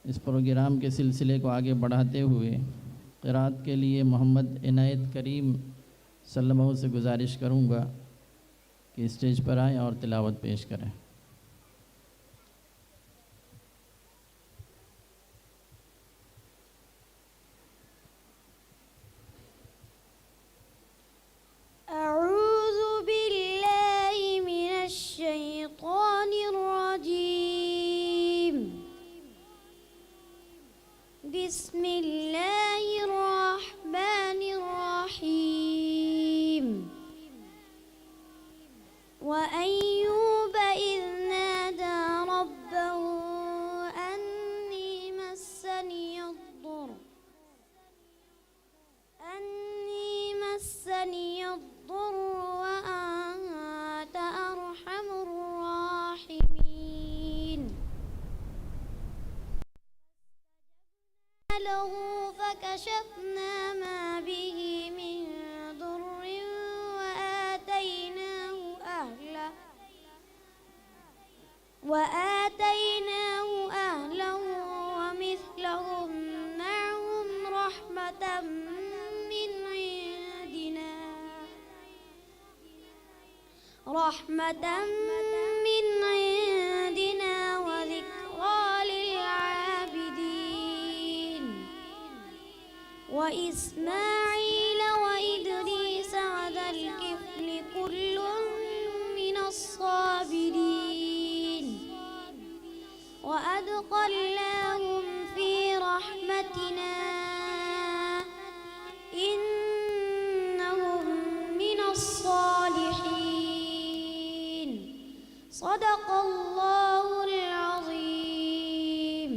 इस प्रोग्राम के सिलसिले को आगे बढ़ाते हुए क़िराअत के लिए मोहम्मद इनायत करीम सल्लल्लाहु से गुजारिश करूँगा कि स्टेज पर आएँ और तिलावत पेश करें। बिस्मिल्लाहिर्रहमानिर्रहीम। वअय्यूब इज़ नादा रब्बहु अन्नी मस्सनियद्दुर्र वअन्त अरहमुर राहिमीन। له فكشفنا ما به من ضر وآتيناه أهله ومثلهم معهم رحمة من عندنا وذكرى للعابدين. وإسماعيل وإدريس وذا الكفل كل من الصابرين وأدخلناهم في رحمتنا إنهم من الصالحين. صدق الله العظيم.